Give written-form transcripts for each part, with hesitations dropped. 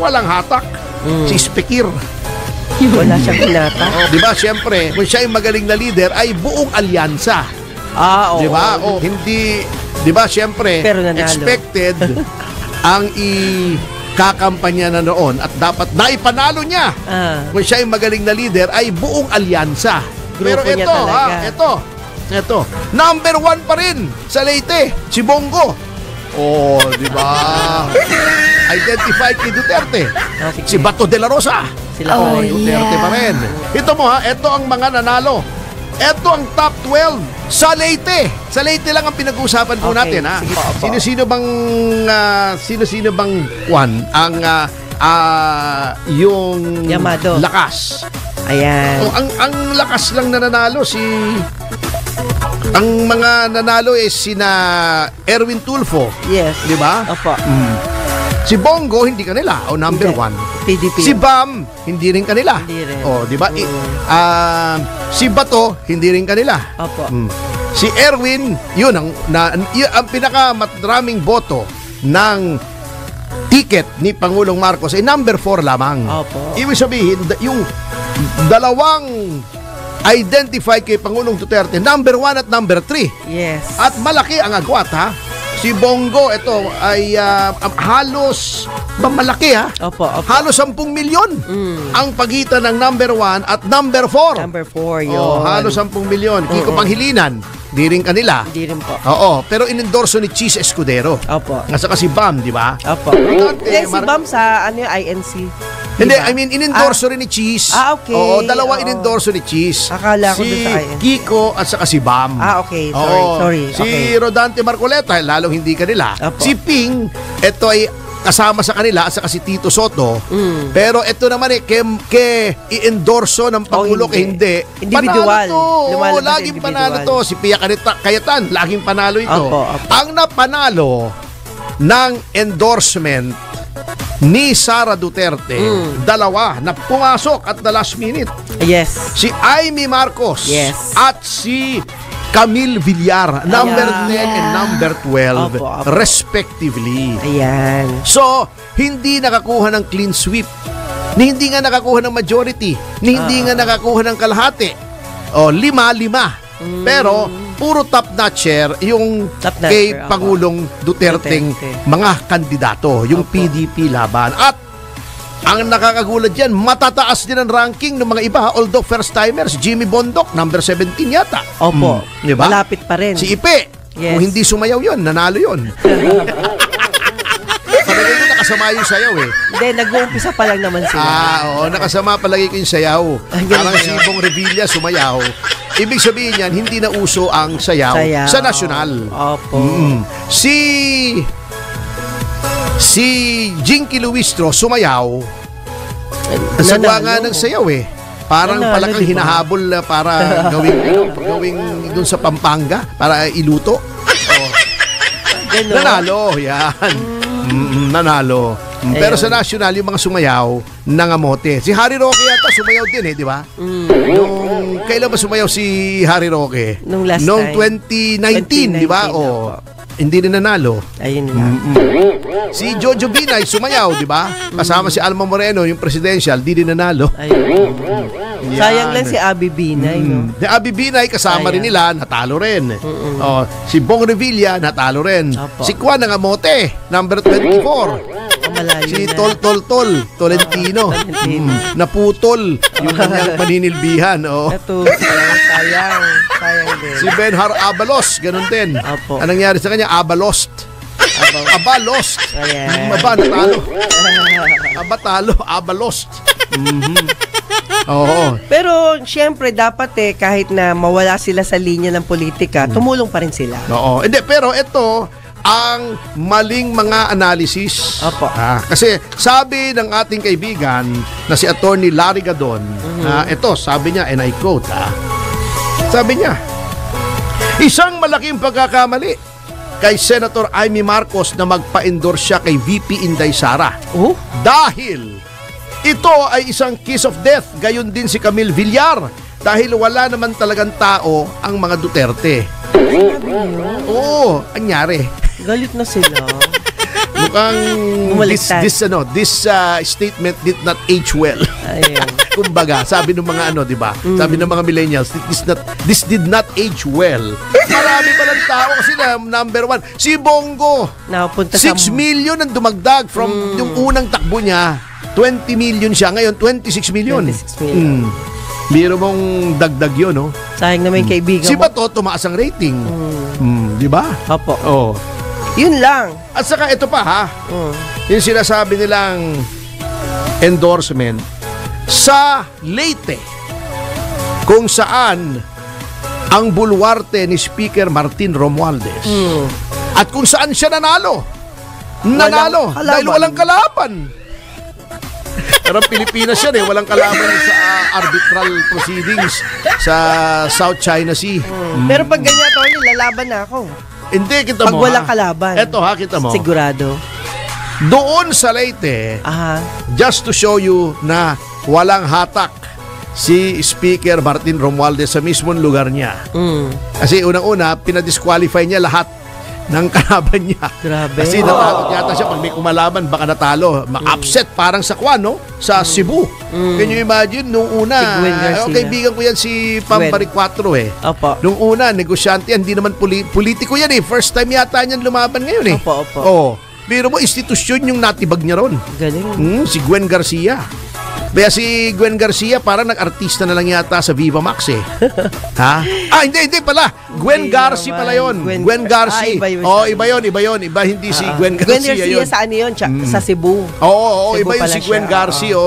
walang hatak. Si Spekir. Wala siyang hinata. Di ba, siyempre, kung siya ay magaling na leader, ay buong alyansa. Oo. Di ba? Hindi, di ba, siyempre, pero nanalo. Expected ang kakampanya na noon at dapat naipanalo niya. Kung siya ay magaling na leader, ay buong alyansa. Pero ito, number 1 pa rin sa Leyte, si Bongo. Di ba? Identified kay Duterte. Si Bato de la Rosa. Sila Duterte pa rin. Ito mo ito ang mga nanalo. Ito ang top 12 sa Leyte. Sa Leyte lang ang pinag-uusapan po natin, ha. Sino-sino bang yung Yamado. lakas. Ayan. Ang lakas lang na nanalo ang mga nanalo sina Erwin Tulfo. Yes. Di ba? Opo. Si Bongo, hindi kanila. Number 1. PDP. Si Bam, hindi rin kanila. Hindi rin. Di ba? Si Bato, hindi rin kanila. Opo. Si Erwin, yun ang pinakamaraming boto ng ticket ni Pangulong Marcos ay number 4 lamang. Opo. Ibig sabihin, yung dalawang identified kay Pangulong Duterte, number 1 at number 3. Yes. At malaki ang agwat, ha? Si Bongo, ito ay halos malaki, ha? Opo. Halos 10 milyon ang pagitan ng number 1 at number 4. Number 4 yun. Halos 10 milyon. Kiko Panghilinan, di rin kanila. Hindi rin po. Pero inendorso ni Cheese Escudero. Opo. Nga saka si Bam, di ba? Opo. Si Bam sa INC. Hindi, I mean, inendorso rin ni Cheese. Okay. Dalawa inendorso ni Cheese. Akala ko si doon sa INC. Kiko at saka si Bam. Okay. Sorry. Si Rodante Marcoleta, lalong hindi kanila. Opo. Si Ping, ito ay kasama sa kanila at saka si Tito Soto. Pero ito naman i-endorso ng Pangulo hindi. Individual. Panalo to. Laging panalo to. Si Pia Cayatan, laging panalo ito. Opo. Ang napanalo ng endorsement ni Sara Duterte, dalawa na pumasok at the last minute. Yes. Si Amy Marcos. Yes. At si Camille Villar, number 10 and number 12, Opo. respectively. Ayan. So, hindi nakakuha ng clean sweep. Hindi nga nakakuha ng majority. Hindi nga nakakuha ng kalahati. 5-5. Pero, puro top-notcher yung kay Pangulong Duterte mga kandidato, yung PDP laban. At ang nakakagulat dyan, matataas din ang ranking ng mga iba, although first-timers. Jimmy Bondoc, number 17 yata. Opo. Diba? Malapit pa rin. Si Ipe, yes. Kung hindi sumayaw yun, nanalo yun. Palagay ko nakasama yung sayaw Hindi, nag-uumpisa pa lang naman sila. Nakasama palagi ko yung sayaw. Parang si Bong Revilla sumayaw. Ibig sabihin yan, hindi na uso ang sayaw. Sa nasyonal. Opo. Si Jinky Luistro sumayaw. Nasagwa nga ng sayaw Parang palakang hinahabol para gawing dun sa Pampanga para iluto. Nanalo, yan. Nanalo. Pero sa national, yung mga sumayaw, nangamote. Si Harry Roque yata sumayaw din di ba? Kailan ba sumayaw si Harry Roque? Nung last time. 2019, di ba? Hindi rin nanalo. Ayun lang. Si Jojo Binay sumayaw, di ba? Kasama si Alma Moreno, yung presidential, di din nanalo. Sayang lang si Abby Binay, no? Si Abby Binay, kasama rin nila, natalo rin. Si Bong Revilla, natalo rin. Si Juan Nangamote, number 24. Si Tolentino. Naputol yung kanyang paninilbihan. Sayang din. Si Benhar Abalos, ganun din. Opo. Anong nangyari sa kanya? Abalost. Natalo. Abalost. Oo. Pero siyempre dapat kahit na mawala sila sa linya ng politika, tumulong pa rin sila. Oo. Hindi, pero ito ang maling mga analysis. Opo. Kasi sabi ng ating kaibigan na si Attorney Larry Gadon, ito sabi niya, and I quote, sabi niya, isang malaking pagkakamali kay Senator Amy Marcos na magpa-endorse siya kay VP Inday Sara. Dahil ito ay isang kiss of death, gayon din si Camille Villar, dahil wala naman talagang tao ang mga Duterte. Anyari. Galit na sila. mukhang Bumaliktad. this statement did not age well. Ayun. Kumbaga, sabi ng mga di ba? Sabi ng mga millennials, this did not age well. Marami palang tao kasi na number 1. Si Bongo, Napunta 6 million ang dumagdag from yung unang takbo niya. 20 million siya. Ngayon, 26 million. 26 million. Biro mong dagdag yun, no? Sayang na may kaibigan Si mo. Bato, tumaas ang rating. Di ba? Opo. Oh. Yun lang. At saka ito pa, ha? Mm. Yung sinasabi nilang endorsement sa Leyte, kung saan ang bulwarte ni Speaker Martin Romualdez at kung saan siya nanalo dahil walang kalaban. Pero Pilipinas yan walang kalaban sa arbitral proceedings sa South China Sea. Pero pag ganyan, Tony, lalaban na ako. Hindi, kita Pag mo. walang kalaban. Eto kita mo. Sigurado. Doon sa Leyte, Aha. just to show you na walang hatak si Speaker Martin Romualdez sa mismong lugar niya. Kasi unang-una, pinadisqualify niya lahat ng kalaban niya. Grabe. Kasi natakot yata siya pag may kumalaban, baka natalo. Ma-upset parang sa Kwan, no? Sa Cebu. Can you imagine, nung una, Si Gwen Garcia. kaibigan ko yan si Pambari 4 Opo. Nung una, negosyante yan, hindi naman politiko yan First time yata niyan lumaban ngayon Opo. Oh. Biro mo, institusyon yung natibag niya ron. Galing. Si Gwen Garcia. Kaya si Gwen Garcia parang nag-artista na lang yata sa Viva Max Ha? Hindi pala. Gwen Garcia pala yun. Gwen Garcia. Iba yun. Iba yun. Iba hindi si Gwen Gwen Garcia Garcia yun. sa ano yun? Sa Cebu. Oo, Cebu iba yun pala si Gwen siya. Garcia.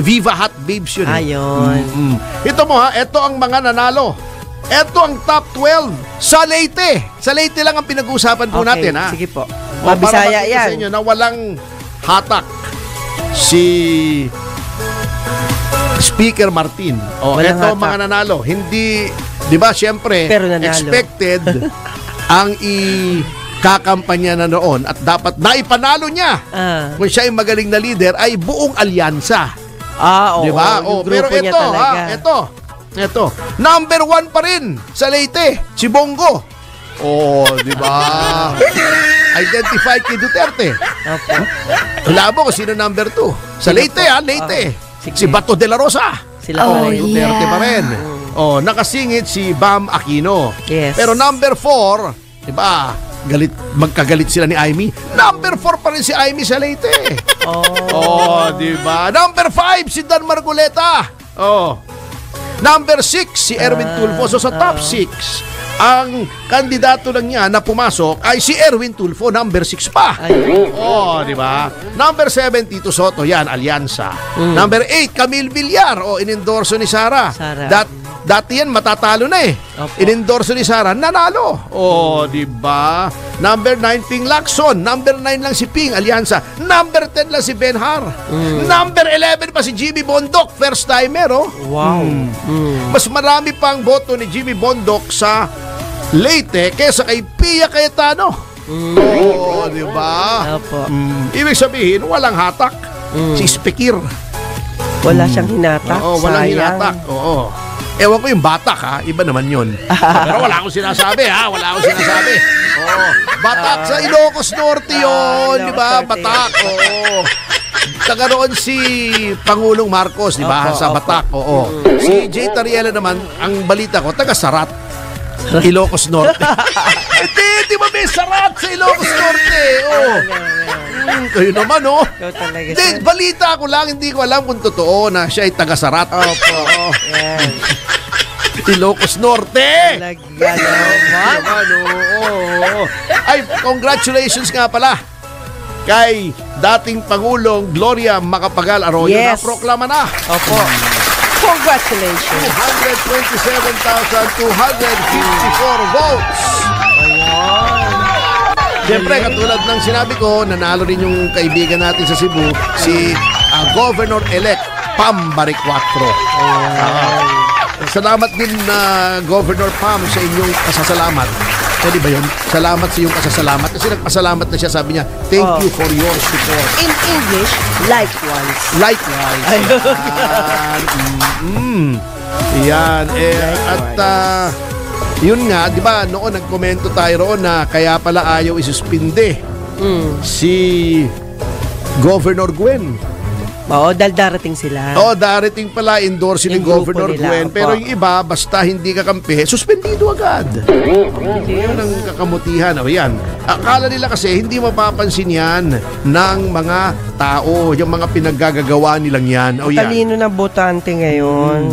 Viva Hot Babes yun. Ayun. Ito mo ito ang mga nanalo. Ito ang top 12 sa Leyte. Sa Leyte lang ang pinag-uusapan po natin ha. Sige po. Para Mabisaya makita sa yan. inyo na walang hatak si Speaker Martin. Walang Ito hatak. mga nanalo. Hindi, di ba, syempre, Pero nanalo. expected ang ikakampanya na noon at dapat naipanalo niya. Kung siya ay magaling na leader, ay buong alyansa. Oo. Di ba? Yung Pero grupo niya ito, talaga. ito. Number 1 pa rin sa Leyte, si Bongo. Di ba? Identify kay Duterte. Opo. Wala mo kung sino number 2. Sa Leyte, Leyte. Sige. Si Bato de la Rosa. Sila pa rin. Duterte pa rin. Nakasingit si Bam Aquino. Yes. Pero number 4, di ba? Magkagalit sila ni Aimee. Number 4 pa rin si Aimee sa Leyte. Di ba? Number 5 si Dan Margoleta. Number 6 si Erwin Tulfo. So sa top 6, ang kandidato lang niya na pumasok ay si Erwin Tulfo, number 6 pa. Di ba? Number 7, Tito Soto, yan, Alyansa. Number 8, Camille Villar, inendorso ni Sara. Dati yan, matatalo na Opo. Inendorso ni Sara, nanalo. Di ba? Number 9, Ping Lacson. Number 9 lang si Ping, Alyansa. Number 10 lang si Benhar. Number 11 pa si Jimmy Bondoc, first timer, Wow. Mas marami pang boto ni Jimmy Bondoc sa Leyte kaysa kay Pia Cayetano. Di ba? Opo. Ibig sabihin, walang hatak. Si Spekir. Wala siyang hinatak. Walang Sayang. hinatak. Ewan ko yung batak iba naman yun. Pero wala akong sinasabi Wala akong sinasabi. Batak sa Ilocos Norte yun, di ba? Ilocos Norte. Batak, taga roon si Pangulong Marcos, di ba? Opo, Sa opo. Batak, Si Jay Tariela naman, ang balita ko, taga Sarat. Ilocos Norte. Hindi ba may Sarat sa Ilocos Norte? Kayo naman, Ikaw talaga, Hindi, sir. balita ko lang, hindi ko alam kung totoo na siya ay taga Sarat. Opo. Yan. Ilocos Norte. Talaga naman. Ay, congratulations nga pala kay dating Pangulong Gloria Macapagal Arroyo na Yes. proklama na. Opo. Congratulations. 227,254 votes. Siyempre, katulad ng sinabi ko, nanalo rin yung kaibigan natin sa Cebu, si Governor-elect Pam Baricuatro. Salamat din na Governor Pam sa inyong pasasalamat. Pwede ba yun? Salamat sa iyong pasasalamat. Kasi nagpasalamat na siya, sabi niya, thank you for your support. In English, likewise. Likewise. Yan. Yun nga, di ba, noon nagkomento tayo roon na kaya pala ayaw isuspinde si Governor Gwen. Oo, dahil darating sila. Darating pala, endorse ni Yung grupo Governor nila, Gwen. opo. Pero yung iba, basta hindi kakampi, suspendido agad. Yun ang kakamutihan. O yan. Akala nila kasi hindi mapapansin yan ng mga tao. Yung mga pinaggagawa nilang yan. O yan. Talino na botante ngayon.